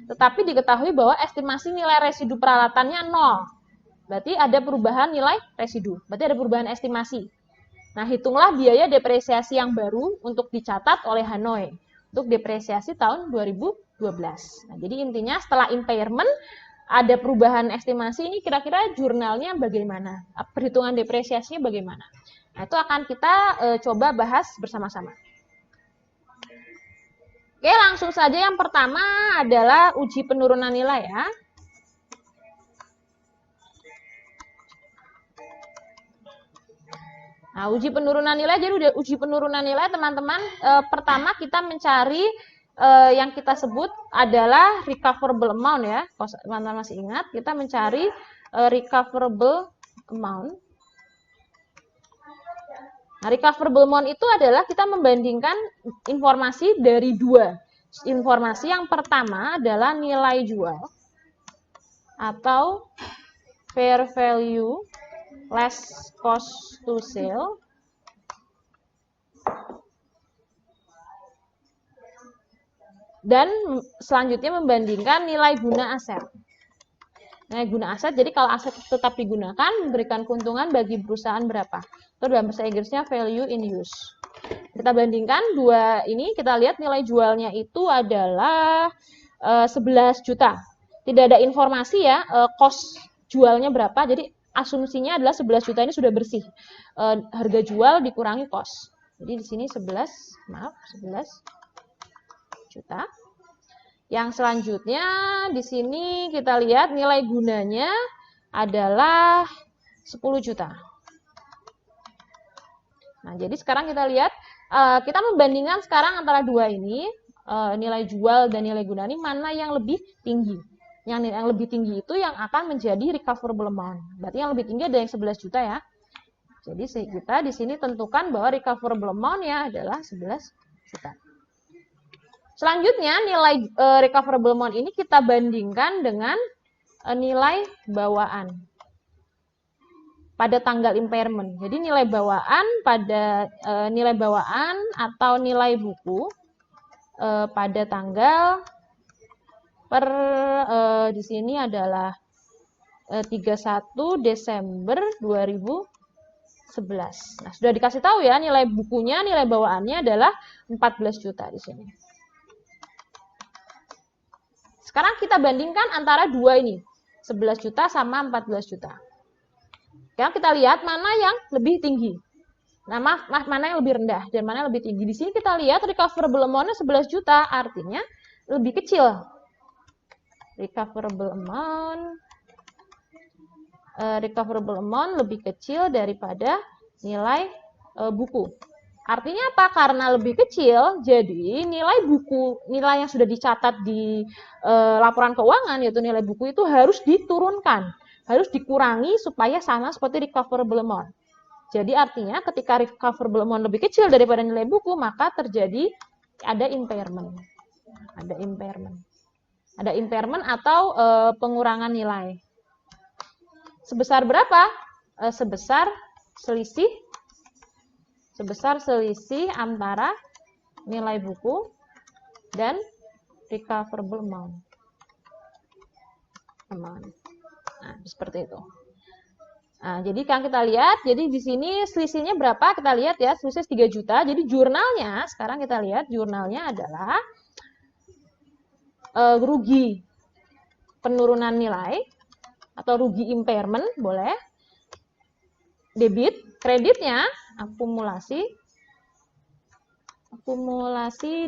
tetapi diketahui bahwa estimasi nilai residu peralatannya 0. Berarti ada perubahan nilai residu, berarti ada perubahan estimasi. Nah, hitunglah biaya depresiasi yang baru untuk dicatat oleh Hanoi untuk depresiasi tahun 2012. Nah, jadi intinya setelah impairment, ada perubahan estimasi, ini kira-kira jurnalnya bagaimana? Perhitungan depresiasinya bagaimana? Nah, itu akan kita coba bahas bersama-sama. Oke, langsung saja yang pertama adalah uji penurunan nilai ya. Nah, uji penurunan nilai, jadi udah uji penurunan nilai teman-teman, pertama kita mencari yang kita sebut adalah recoverable amount ya. Kalau teman-teman masih ingat, kita mencari recoverable amount. Nah, recoverable amount itu adalah kita membandingkan informasi dari dua. Informasi yang pertama adalah nilai jual atau fair value less cost to sell. Dan selanjutnya membandingkan nilai guna aset. Nilai guna aset, jadi kalau aset tetap digunakan, memberikan keuntungan bagi perusahaan berapa? Itu dalam bahasa Inggrisnya value in use. Kita bandingkan dua ini, kita lihat nilai jualnya itu adalah 11 juta. Tidak ada informasi ya, cost jualnya berapa, jadi asumsinya adalah 11 juta ini sudah bersih. Harga jual dikurangi cost. Jadi di sini 11 juta. Yang selanjutnya di sini kita lihat nilai gunanya adalah 10 juta. Nah, jadi sekarang kita lihat, kita membandingkan sekarang antara dua ini, nilai jual dan nilai guna ini mana yang lebih tinggi. Yang lebih tinggi itu yang akan menjadi recoverable amount. Berarti yang lebih tinggi ada yang 11 juta ya. Jadi kita di sini tentukan bahwa recoverable amount-nya adalah 11 juta. Selanjutnya nilai recoverable amount ini kita bandingkan dengan nilai bawaan pada tanggal impairment. Jadi nilai bawaan pada nilai bawaan atau nilai buku pada tanggal di sini adalah 31 Desember 2011. Nah, sudah dikasih tahu ya nilai bukunya, nilai bawaannya adalah 14 juta di sini. Sekarang kita bandingkan antara dua ini, 11 juta sama 14 juta. Sekarang kita lihat mana yang lebih tinggi. Nah, mana yang lebih rendah dan mana yang lebih tinggi. Di sini kita lihat recoverable amount-nya 11 juta, artinya lebih kecil. Recoverable amount lebih kecil daripada nilai buku. Artinya apa? Karena lebih kecil, jadi nilai yang sudah dicatat di laporan keuangan, yaitu nilai buku itu harus diturunkan, harus dikurangi supaya sama seperti recoverable amount. Jadi artinya ketika recoverable amount lebih kecil daripada nilai buku, maka terjadi ada impairment. Ada impairment atau pengurangan nilai. Sebesar berapa? Sebesar selisih antara nilai buku dan recoverable amount. Nah, seperti itu. Nah, jadi kan kita lihat, jadi di sini selisihnya berapa? Kita lihat ya, selisih 3 juta. Jadi jurnalnya, sekarang kita lihat jurnalnya adalah rugi penurunan nilai atau rugi impairment, boleh. debit, kreditnya akumulasi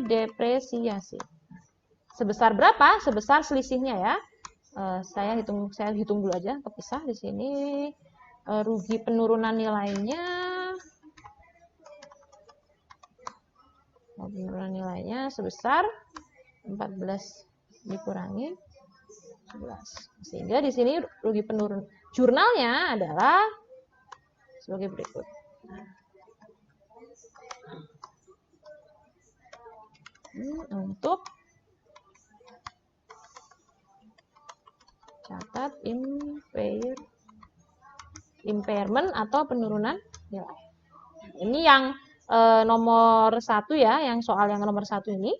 depresiasi. Sebesar berapa? Sebesar selisihnya ya. Saya hitung dulu aja, kepisah di sini. Rugi penurunan nilainya. Penurunan nilainya sebesar 14 dikurangi 11. Sehingga di sini rugi penurunan jurnalnya adalah sebagai berikut. Untuk catat impairment atau penurunan nilai. Ini yang nomor 1 ya, yang soal yang nomor 1 ini.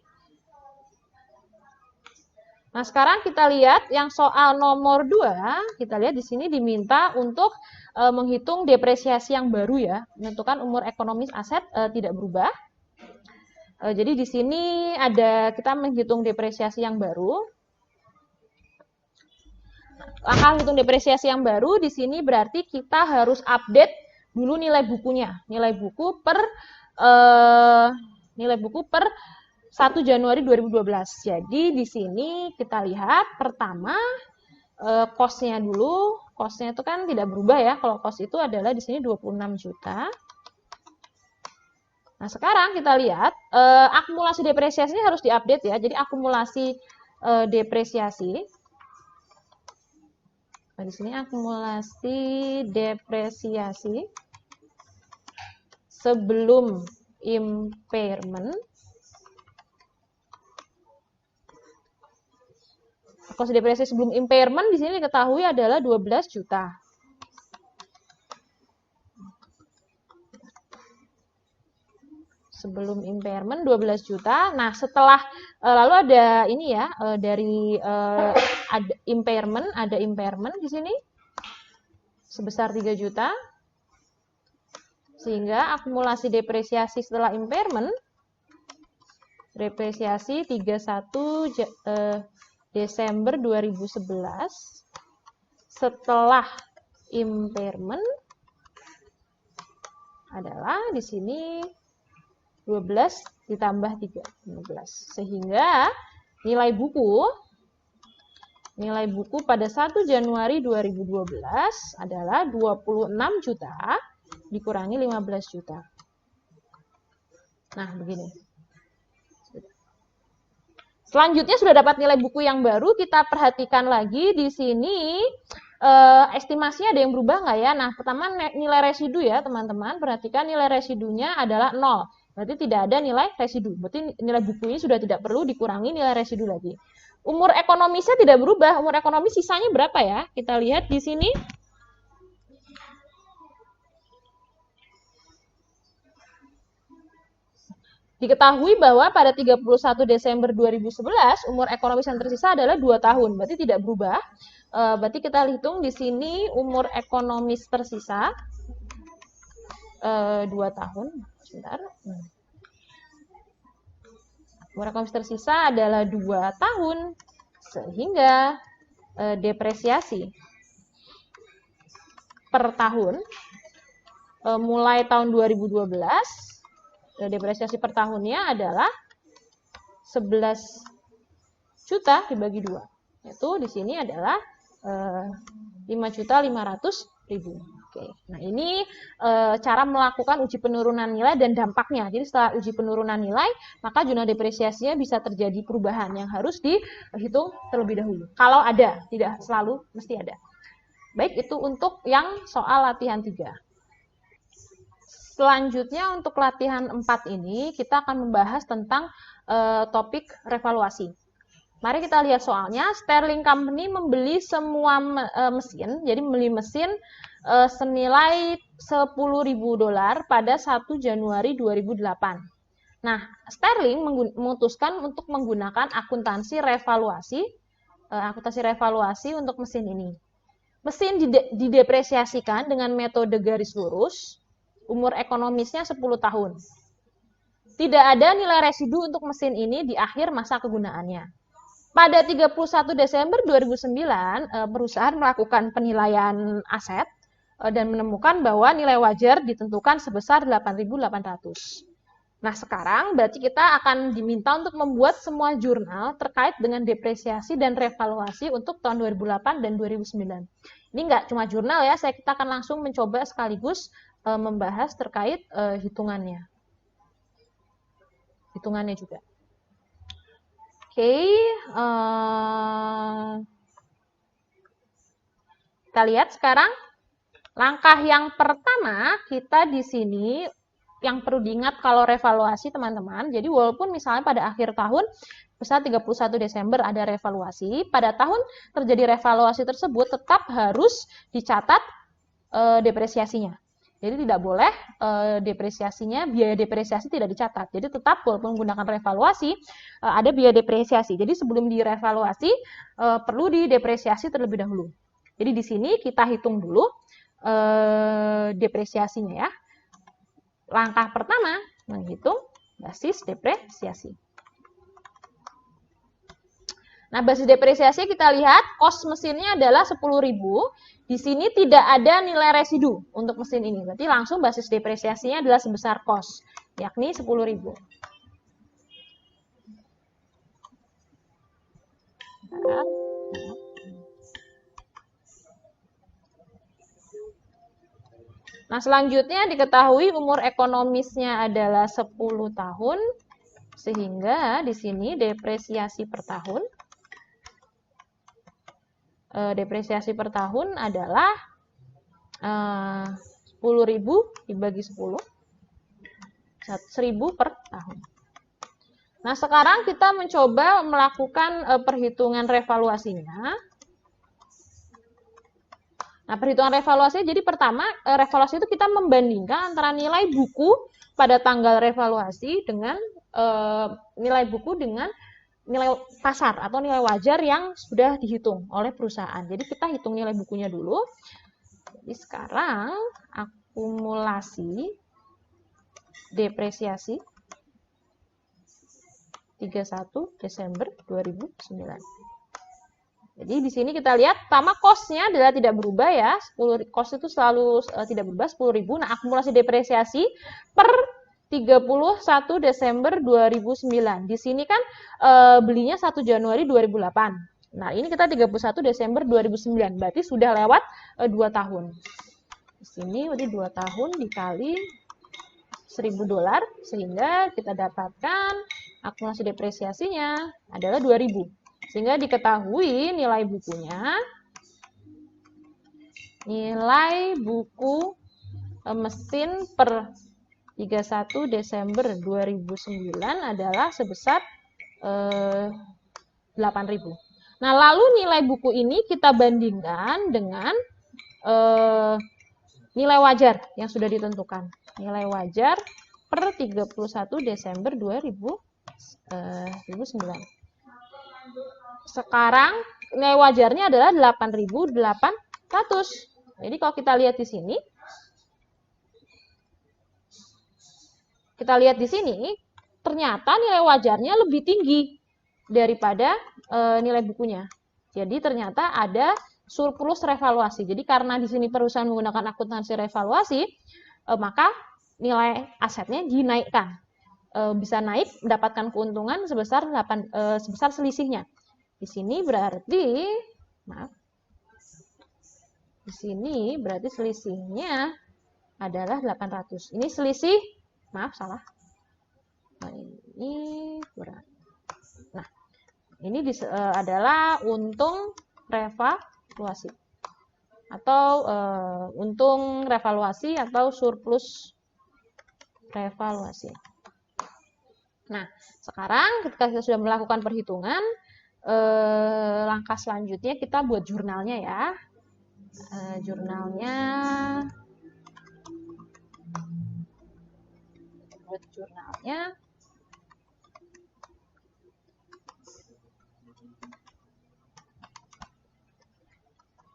Nah, sekarang kita lihat yang soal nomor 2, kita lihat di sini diminta untuk menghitung depresiasi yang baru ya, menentukan umur ekonomis aset tidak berubah. Jadi di sini kita menghitung depresiasi yang baru. Langkah hitung depresiasi yang baru di sini berarti kita harus update dulu nilai bukunya, nilai buku per 1 Januari 2012. Jadi di sini kita lihat pertama cost-nya dulu. Cost-nya itu kan tidak berubah ya. Kalau cost itu adalah di sini 26 juta. Nah, sekarang kita lihat akumulasi depresiasi ini harus diupdate ya. Jadi akumulasi depresiasi. Nah, di sini akumulasi depresiasi sebelum impairment. Akumulasi depresiasi sebelum impairment di sini diketahui adalah 12 juta. Sebelum impairment 12 juta. Nah, setelah lalu ada ini ya, dari ada impairment di sini sebesar 3 juta. Sehingga akumulasi depresiasi setelah impairment depresiasi 31 Desember 2011 setelah impairment adalah di sini 12 ditambah 3, 15. Sehingga nilai buku pada 1 Januari 2012 adalah 26 juta dikurangi 15 juta. Nah, begini. Selanjutnya sudah dapat nilai buku yang baru, kita perhatikan lagi di sini estimasinya ada yang berubah nggak ya? Nah, pertama nilai residu ya teman-teman, perhatikan nilai residunya adalah 0. Berarti tidak ada nilai residu. Berarti nilai buku ini sudah tidak perlu dikurangi nilai residu lagi. Umur ekonomisnya tidak berubah. Umur ekonomis sisanya berapa ya? Kita lihat di sini. Diketahui bahwa pada 31 Desember 2011 umur ekonomis yang tersisa adalah 2 tahun. Berarti tidak berubah. Berarti kita hitung di sini umur ekonomis tersisa 2 tahun. Sebentar. Umur ekonomis tersisa adalah 2 tahun. Sehingga depresiasi per tahun mulai tahun 2012 depresiasi per tahunnya adalah 11 juta dibagi 2. Yaitu di sini adalah 5.500.000. Oke. Nah, ini cara melakukan uji penurunan nilai dan dampaknya. Jadi setelah uji penurunan nilai, maka jurnal depresiasinya bisa terjadi perubahan yang harus dihitung terlebih dahulu. Kalau ada, tidak selalu mesti ada. Baik, itu untuk yang soal latihan 3. Selanjutnya untuk latihan 4 ini, kita akan membahas tentang topik revaluasi. Mari kita lihat soalnya. Sterling Company membeli semua mesin, jadi membeli mesin senilai $10.000 pada 1 Januari 2008. Nah, Sterling memutuskan untuk menggunakan akuntansi revaluasi untuk mesin ini. Mesin didepresiasikan dengan metode garis lurus, umur ekonomisnya 10 tahun. Tidak ada nilai residu untuk mesin ini di akhir masa kegunaannya. Pada 31 Desember 2009, perusahaan melakukan penilaian aset dan menemukan bahwa nilai wajar ditentukan sebesar 8.800. Nah, sekarang berarti kita akan diminta untuk membuat semua jurnal terkait dengan depresiasi dan revaluasi untuk tahun 2008 dan 2009. Ini nggak cuma jurnal ya, kita akan langsung mencoba sekaligus membahas terkait hitungannya juga. Oke, kita lihat sekarang langkah yang pertama kita di sini yang perlu diingat kalau revaluasi teman-teman. Jadi walaupun misalnya pada akhir tahun misal 31 Desember ada revaluasi, pada tahun terjadi revaluasi tersebut tetap harus dicatat depresiasinya. Jadi tidak boleh depresiasinya, biaya depresiasi tidak dicatat. Jadi tetap walaupun menggunakan revaluasi ada biaya depresiasi. Jadi sebelum direvaluasi perlu didepresiasi terlebih dahulu. Jadi di sini kita hitung dulu depresiasinya ya. Langkah pertama, menghitung basis depresiasi. Nah, basis depresiasi kita lihat, kos mesinnya adalah 10.000. Di sini tidak ada nilai residu untuk mesin ini. Berarti langsung basis depresiasinya adalah sebesar kos, yakni 10.000. Nah, selanjutnya diketahui umur ekonomisnya adalah 10 tahun, sehingga di sini depresiasi per tahun adalah 10.000 dibagi 10, 1.000 per tahun. Nah, sekarang kita mencoba melakukan perhitungan revaluasinya. Nah, perhitungan revaluasi, jadi pertama, revaluasi itu kita membandingkan antara nilai buku pada tanggal revaluasi dengan nilai buku dengan nilai pasar atau nilai wajar yang sudah dihitung oleh perusahaan. Jadi kita hitung nilai bukunya dulu. Jadi sekarang akumulasi depresiasi 31 Desember 2009. Jadi di sini kita lihat pertama kosnya adalah tidak berubah ya, kos itu selalu tidak berubah 10.000. Nah, akumulasi depresiasi per 31 Desember 2009. Di sini kan belinya 1 Januari 2008. Nah, ini kita 31 Desember 2009. Berarti sudah lewat 2 tahun. Di sini berarti 2 tahun dikali $1.000 sehingga kita dapatkan akumulasi depresiasinya adalah 2.000. Sehingga diketahui nilai bukunya, nilai buku mesin per 31 Desember 2009 adalah sebesar 8.000. Nah, lalu nilai buku ini kita bandingkan dengan nilai wajar yang sudah ditentukan. Nilai wajar per 31 Desember 2009. Sekarang nilai wajarnya adalah 8.800. Jadi kalau kita lihat di sini, ternyata nilai wajarnya lebih tinggi daripada nilai bukunya. Jadi ternyata ada surplus revaluasi. Jadi karena di sini perusahaan menggunakan akuntansi revaluasi, maka nilai asetnya dinaikkan. Bisa naik mendapatkan keuntungan sebesar selisihnya. Di sini berarti selisihnya adalah 800. Ini selisih, salah. Nah, ini kurang. Nah, ini adalah untung revaluasi atau untung revaluasi atau surplus revaluasi. Nah, sekarang ketika kita sudah melakukan perhitungan, langkah selanjutnya kita buat jurnalnya ya. Jurnalnya.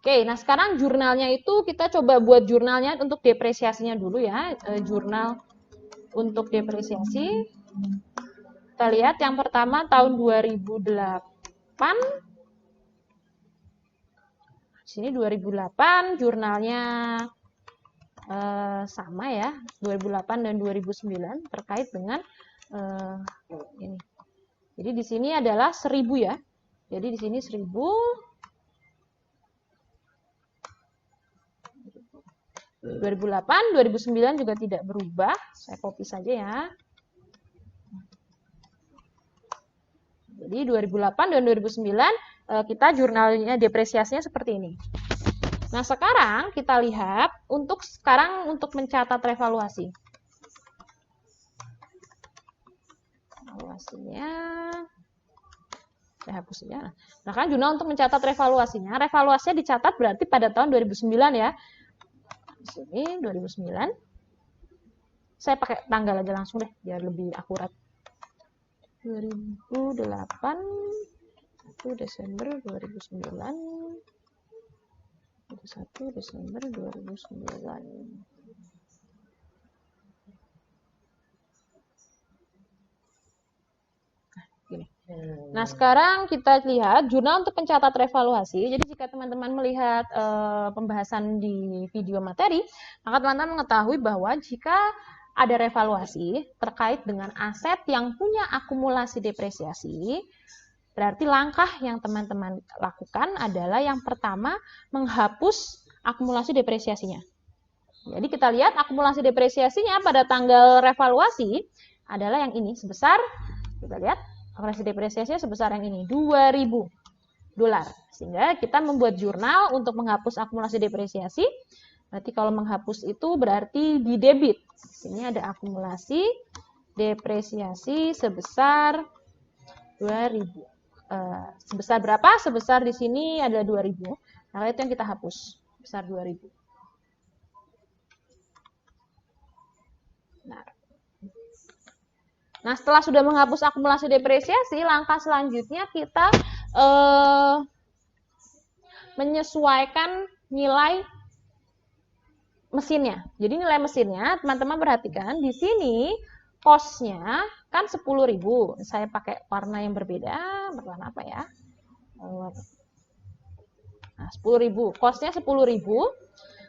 Oke, nah sekarang jurnalnya itu kita coba buat jurnalnya untuk depresiasinya dulu ya. Jurnal untuk depresiasi. Kita lihat yang pertama tahun 2008. Sini 2008 jurnalnya sama ya, 2008 dan 2009 terkait dengan ini. Jadi di sini adalah 1000 ya. Jadi di sini 1000. 2008, 2009 juga tidak berubah. Saya copy saja ya. Jadi 2008 dan 2009 kita jurnalnya depresiasinya seperti ini. Nah, sekarang kita lihat untuk mencatat revaluasi. Revaluasinya saya hapus ya. Nah, kan jurnal untuk mencatat revaluasinya, revaluasinya dicatat berarti pada tahun 2009 ya. Di sini 2009. Saya pakai tanggal aja langsung deh biar lebih akurat. 2008 1 Desember 2009 1 Desember 2009. Nah, sekarang kita lihat jurnal untuk pencatat revaluasi. Jadi jika teman-teman melihat pembahasan di video materi, maka teman-teman mengetahui bahwa jika ada revaluasi terkait dengan aset yang punya akumulasi depresiasi, berarti langkah yang teman-teman lakukan adalah yang pertama menghapus akumulasi depresiasinya. Jadi kita lihat akumulasi depresiasinya pada tanggal revaluasi adalah yang ini sebesar, kita lihat akumulasi depresiasinya sebesar yang ini, $2.000. Sehingga kita membuat jurnal untuk menghapus akumulasi depresiasi. Berarti kalau menghapus itu berarti di debit. Sini ada akumulasi depresiasi sebesar 2.000. Sebesar berapa? Sebesar di sini ada 2.000. Nah, itu yang kita hapus, sebesar 2.000. Nah, setelah sudah menghapus akumulasi depresiasi, langkah selanjutnya kita menyesuaikan nilai mesinnya. Jadi nilai mesinnya, teman-teman perhatikan, di sini cost-nya kan 10.000. Saya pakai warna yang berbeda, berwarna apa ya? Nah, 10.000. Cost-nya 10.000.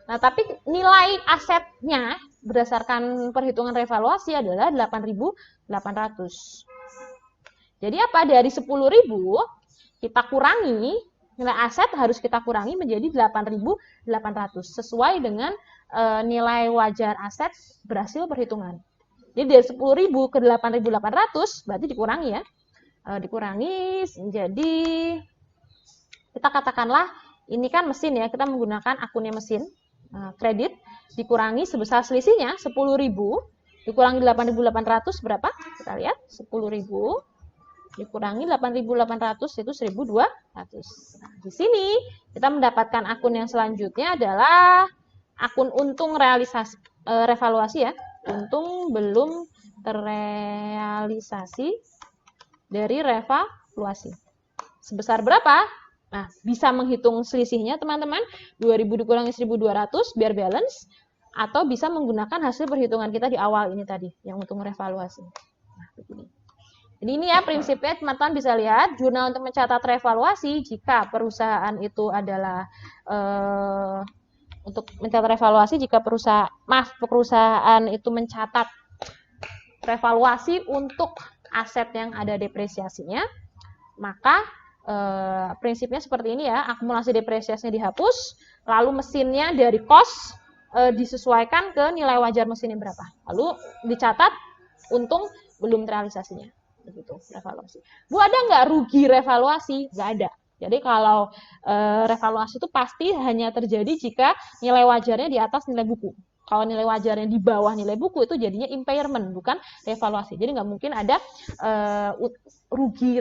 Nah, tapi nilai asetnya berdasarkan perhitungan revaluasi adalah 8.800. Jadi apa? Dari 10.000 kita kurangi, nilai aset harus kita kurangi menjadi 8.800 sesuai dengan nilai wajar aset berhasil perhitungan. Jadi dari 10.000 ke 8.800 berarti dikurangi ya. Dikurangi jadi kita katakanlah ini kan mesin ya, kita menggunakan akunnya mesin. Kredit dikurangi sebesar selisihnya 10.000 dikurangi 8.800 berapa? Kita lihat 10.000 dikurangi 8.800 itu 1.200. Nah, di sini kita mendapatkan akun yang selanjutnya adalah akun untung revaluasi ya. Untung belum terrealisasi dari revaluasi. Sebesar berapa? Nah, bisa menghitung selisihnya teman-teman, 2.000 dikurangi 1.200 biar balance, atau bisa menggunakan hasil perhitungan kita di awal ini tadi, yang untung revaluasi. Nah, begini. Jadi ini ya prinsipnya teman-teman bisa lihat, jurnal untuk mencatat revaluasi jika perusahaan itu adalah untuk mencatat revaluasi jika perusahaan itu mencatat revaluasi untuk aset yang ada depresiasinya, maka prinsipnya seperti ini ya, akumulasi depresiasinya dihapus, lalu mesinnya dari cost disesuaikan ke nilai wajar mesinnya berapa, lalu dicatat untung belum terrealisasinya, begitu revaluasi. Bu, ada nggak rugi revaluasi? Nggak ada. Jadi kalau revaluasi itu pasti hanya terjadi jika nilai wajarnya di atas nilai buku. Kalau nilai wajarnya di bawah nilai buku itu jadinya impairment, bukan revaluasi. Jadi nggak mungkin ada rugi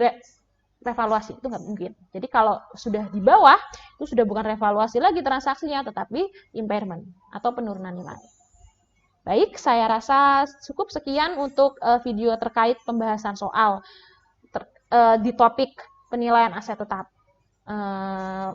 revaluasi, itu nggak mungkin. Jadi kalau sudah di bawah, itu sudah bukan revaluasi lagi transaksinya, tetapi impairment atau penurunan nilai. Baik, saya rasa cukup sekian untuk video terkait pembahasan soal di topik penilaian aset tetap.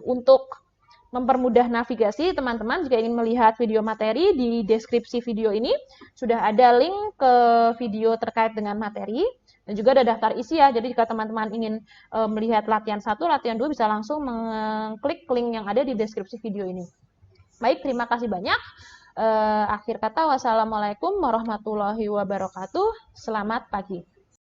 Untuk mempermudah navigasi, teman-teman jika ingin melihat video materi, di deskripsi video ini sudah ada link ke video terkait dengan materi. Dan juga ada daftar isi ya, jadi jika teman-teman ingin melihat latihan 1, latihan 2 bisa langsung mengklik link yang ada di deskripsi video ini. Baik, terima kasih banyak. Akhir kata, wassalamualaikum warahmatullahi wabarakatuh. Selamat pagi.